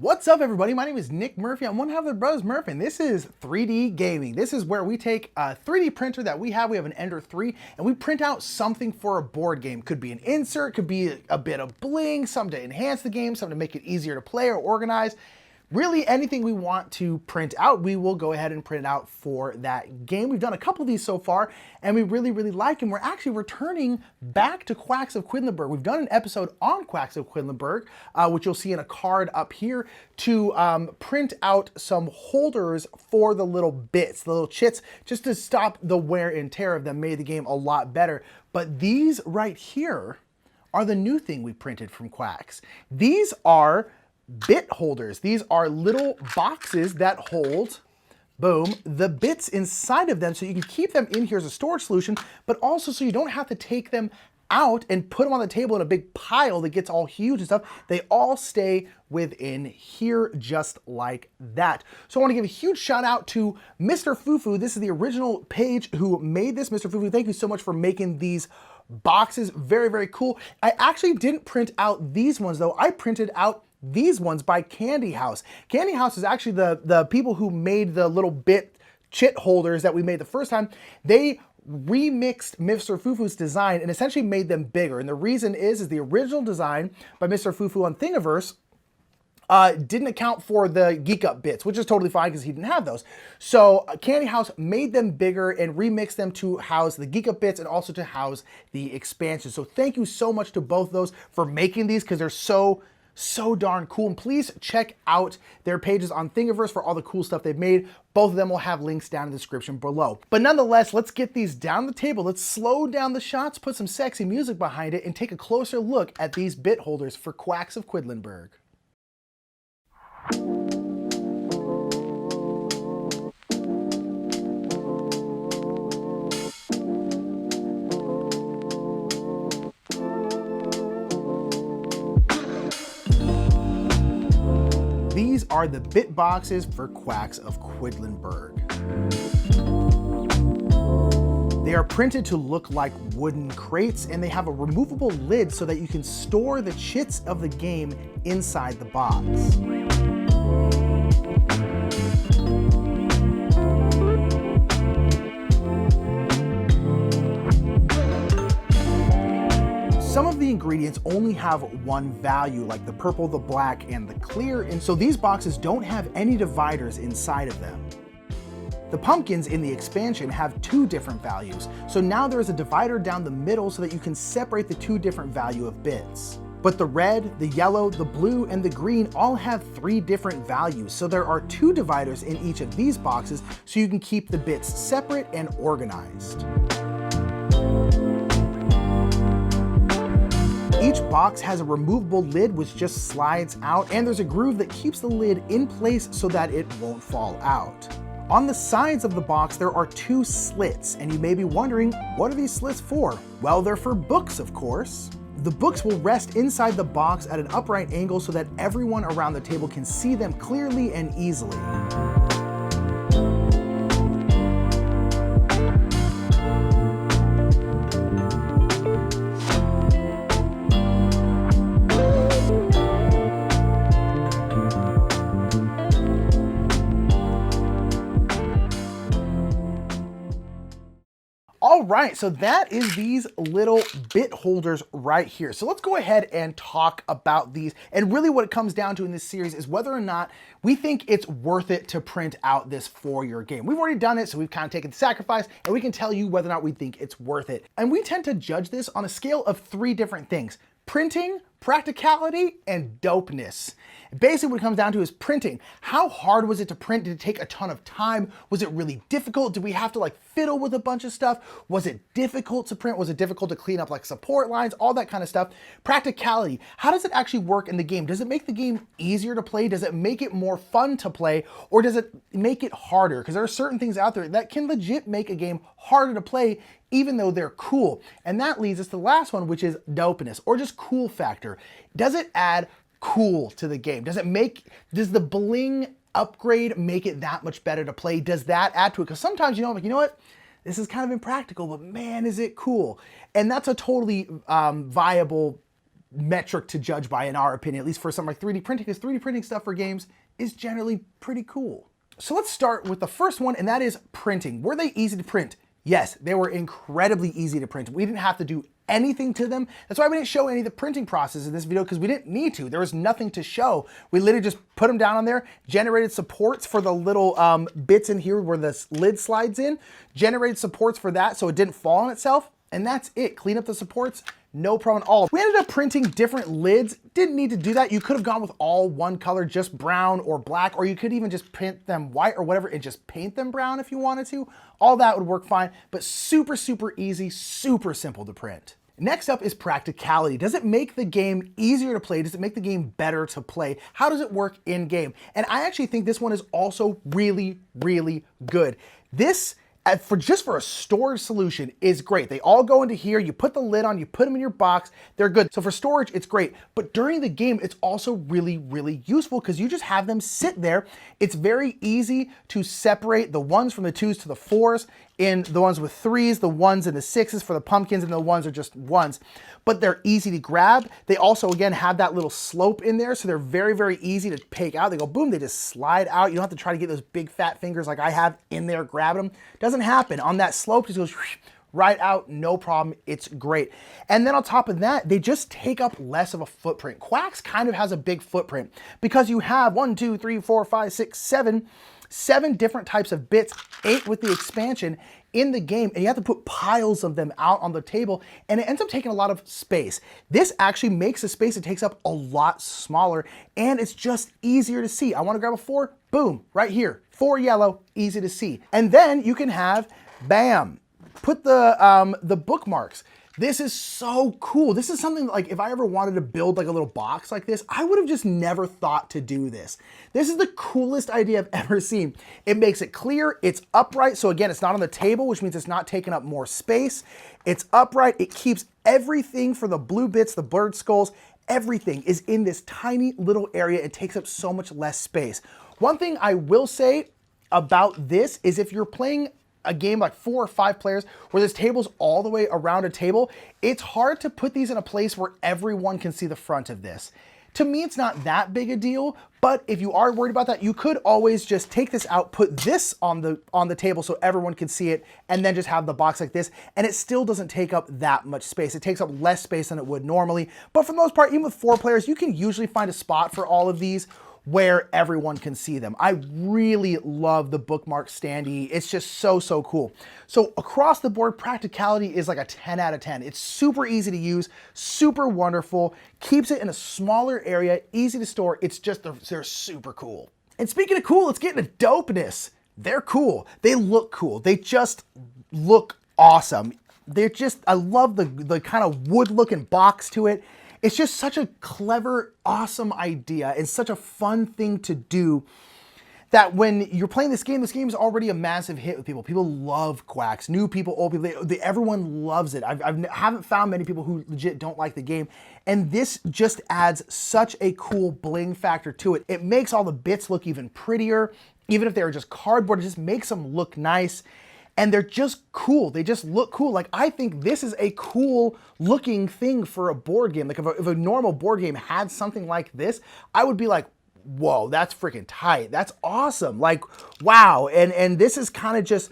What's up, everybody? My name is Nick Murphy. I'm one half of the brothers Murph, and this is 3D Gaming. This is where we take a 3D printer that we have an Ender 3, and we print out something for a board game. Could be an insert, could be a bit of bling, something to enhance the game, something to make it easier to play or organize. Really, anything we want to print out, we will go ahead and print it out for that game. We've done a couple of these so far, and we really like them. We're actually returning back to Quacks of Quedlinburg. We've done an episode on Quacks of Quedlinburg, which you'll see in a card up here, to print out some holders for the little bits, the little chits, just to stop the wear and tear of them, made the game a lot better. But these right here are the new thing we printed from Quacks. These are bit holders. These are little boxes that hold, boom, the bits inside of them, so you can keep them in here as a storage solution, but also so you don't have to take them out and put them on the table in a big pile that gets all huge and stuff. They all stay within here just like that. So I want to give a huge shout out to Mr. Fufu. This is the original page who made this. Mr. Fufu, thank you so much for making these boxes. Very cool. I actually didn't print out these ones though. I printed out these ones by Candy House. Candy House is actually the people who made the little bit chit holders that we made the first time. They remixed Mr. Fufu's design and essentially made them bigger. And the reason is the original design by Mr. Fufu on Thingiverse didn't account for the Geek Up bits, which is totally fine because he didn't have those. So Candy House made them bigger and remixed them to house the Geek Up bits and also to house the expansion. So thank you so much to both those for making these, because they're so darn cool. And please check out their pages on Thingiverse for all the cool stuff they've made. Both of them will have links down in the description below. But nonetheless, let's get these down the table. Let's slow down the shots, put some sexy music behind it, and take a closer look at these bit holders for Quacks of Quedlinburg. These are the bit boxes for Quacks of Quedlinburg. They are printed to look like wooden crates, and they have a removable lid so that you can store the chits of the game inside the box. Some of the ingredients only have one value, like the purple, the black, and the clear, and so these boxes don't have any dividers inside of them. The pumpkins in the expansion have two different values, so now there is a divider down the middle so that you can separate the two different value of bits. But the red, the yellow, the blue, and the green all have three different values, so there are two dividers in each of these boxes so you can keep the bits separate and organized. Each box has a removable lid which just slides out, and there's a groove that keeps the lid in place so that it won't fall out. On the sides of the box there are two slits, and you may be wondering, what are these slits for? Well, they're for books, of course. The books will rest inside the box at an upright angle so that everyone around the table can see them clearly and easily. All right, so that is these little bit holders right here. So let's go ahead and talk about these. And really what it comes down to in this series is whether or not we think it's worth it to print out this for your game. We've already done it, so we've kind of taken the sacrifice, and we can tell you whether or not we think it's worth it. And we tend to judge this on a scale of three different things: printing, practicality, and dopeness. Basically what it comes down to is printing. How hard was it to print? Did it take a ton of time? Was it really difficult? Did we have to like fiddle with a bunch of stuff? Was it difficult to print? Was it difficult to clean up like support lines? All that kind of stuff. Practicality. How does it actually work in the game? Does it make the game easier to play? Does it make it more fun to play? Or does it make it harder? Because there are certain things out there that can legit make a game harder to play, even though they're cool. And that leads us to the last one, which is dopeness, or just cool factor. Does it add cool to the game? Does the bling upgrade make it that much better to play? Does that add to it? Because sometimes, I'm like, you know what? This is kind of impractical, but man, is it cool. And that's a totally viable metric to judge by, in our opinion, at least for something like 3D printing, because 3D printing stuff for games is generally pretty cool. So let's start with the first one, and that is printing. Were they easy to print? Yes, they were incredibly easy to print. We didn't have to do anything to them. That's why we didn't show any of the printing process in this video, because we didn't need to. There was nothing to show. We literally just put them down on there, generated supports for the little bits in here where the lid slides in, generated supports for that so it didn't fall on itself, and that's it. Clean up the supports, no problem at all. We ended up printing different lids. Didn't need to do that. You could have gone with all one color, just brown or black, or you could even just print them white or whatever and just paint them brown if you wanted to. All that would work fine, but super, super easy, super simple to print. Next up is practicality. Does it make the game easier to play? Does it make the game better to play? How does it work in game? And I actually think this one is also really, really good. This, for a storage solution, is great. They all go into here, you put the lid on, you put them in your box, they're good. So for storage, it's great. But during the game, it's also really, really useful because you just have them sit there. It's very easy to separate the ones from the twos to the fours, in the ones with threes, the ones and the sixes for the pumpkins, and the ones are just ones. But they're easy to grab. They also, again, have that little slope in there, so they're very, very easy to take out. They go boom, they just slide out. You don't have to try to get those big fat fingers like I have in there grabbing them. Doesn't happen. On that slope, it just goes right out, no problem. It's great. And then on top of that, they just take up less of a footprint. Quacks kind of has a big footprint because you have 1, 2, 3, 4, 5, 6, 7 different types of bits, 8 with the expansion in the game, and you have to put piles of them out on the table, and it ends up taking a lot of space. This actually makes the space it takes up a lot smaller, and it's just easier to see. I want to grab a 4, boom, right here. 4 yellow, easy to see. And then you can have, bam, put the bookmarks. This is so cool. This is something like if I ever wanted to build like a little box like this, I would have just never thought to do this. This is the coolest idea I've ever seen. It makes it clear, it's upright. So again, it's not on the table, which means it's not taking up more space. It's upright, it keeps everything for the blue bits, the bird skulls, everything is in this tiny little area. It takes up so much less space. One thing I will say about this is if you're playing a game like 4 or 5 players where this table's all the way around a table, it's hard to put these in a place where everyone can see the front of this. To me, it's not that big a deal, but if you are worried about that, you could always just take this out, put this on the table so everyone can see it, and then just have the box like this, and it still doesn't take up that much space. It takes up less space than it would normally, but for the most part, even with 4 players, you can usually find a spot for all of these where everyone can see them. I really love the bookmark standee. It's just so, so cool. So across the board, practicality is like a 10 out of 10. It's super easy to use, super wonderful, keeps it in a smaller area, easy to store. It's just, they're super cool. And speaking of cool, let's get into dopeness. They're cool. They look cool. They just look awesome. They're just, I love the kind of wood looking box to it. It's just such a clever, awesome idea and such a fun thing to do that when you're playing this game is already a massive hit with people. People love Quacks, new people, old people, everyone loves it. I haven't found many people who legit don't like the game. And this just adds such a cool bling factor to it. It makes all the bits look even prettier. Even if they were just cardboard, it just makes them look nice. And they're just cool. They just look cool. Like, I think this is a cool looking thing for a board game. Like if a normal board game had something like this, I would be like, whoa, that's freaking tight. That's awesome. Like, wow. And this is kind of just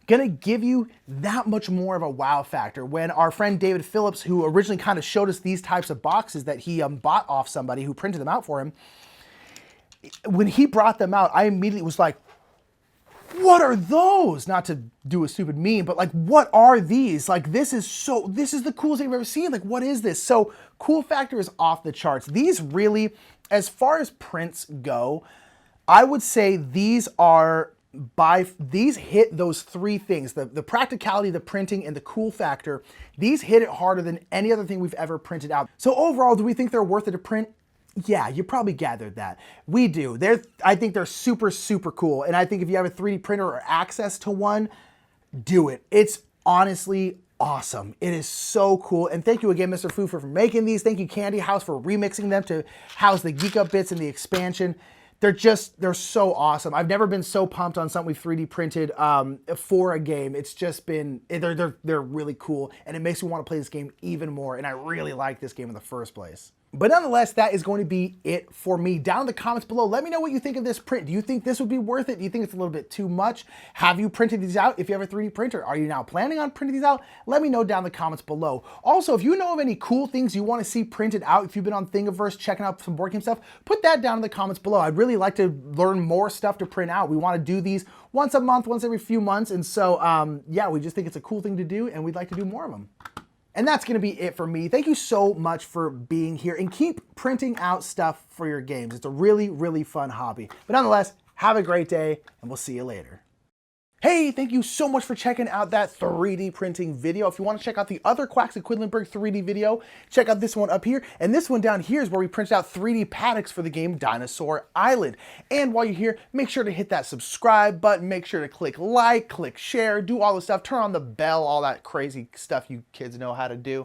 gonna give you that much more of a wow factor. When our friend David Phillips, who originally kind of showed us these types of boxes that he bought off somebody who printed them out for him, when he brought them out, I immediately was like, what are those? Not to do a stupid meme, but like, what are these? Like, this is the coolest thing I've ever seen. Like, what is this? So cool factor is off the charts. These really, as far as prints go, I would say these hit those 3 things, the practicality, the printing, and the cool factor. These hit it harder than any other thing we've ever printed out. So overall, do we think they're worth it to print? Yeah, you probably gathered that. We do. I think they're super, super cool. And I think if you have a 3D printer or access to one, do it. It's honestly awesome. It is so cool. And thank you again, Mr. Fu, for making these. Thank you, Candy House, for remixing them to house the Geek Up bits and the expansion. they're so awesome. I've never been so pumped on something we've 3D printed for a game. It's just been, they're really cool, and it makes me want to play this game even more, and I really like this game in the first place. But nonetheless, that is going to be it for me. Down in the comments below, let me know what you think of this print. Do you think this would be worth it? Do you think it's a little bit too much? Have you printed these out? If you have a 3D printer, are you now planning on printing these out? Let me know down in the comments below. Also, if you know of any cool things you want to see printed out, if you've been on Thingiverse checking out some board game stuff, put that down in the comments below. I'd really like to learn more stuff to print out. We want to do these once a month, once every few months. And so, yeah, we just think it's a cool thing to do, and we'd like to do more of them. And that's going to be it for me. Thank you so much for being here, and keep printing out stuff for your games. It's a really, really fun hobby. But nonetheless, have a great day, and we'll see you later. Hey, thank you so much for checking out that 3D printing video. If you want to check out the other Quacks of Quedlinburg 3D video, check out this one up here. And this one down here is where we printed out 3D paddocks for the game Dinosaur Island. And while you're here, make sure to hit that subscribe button. Make sure to click like, click share, do all the stuff, turn on the bell, all that crazy stuff you kids know how to do.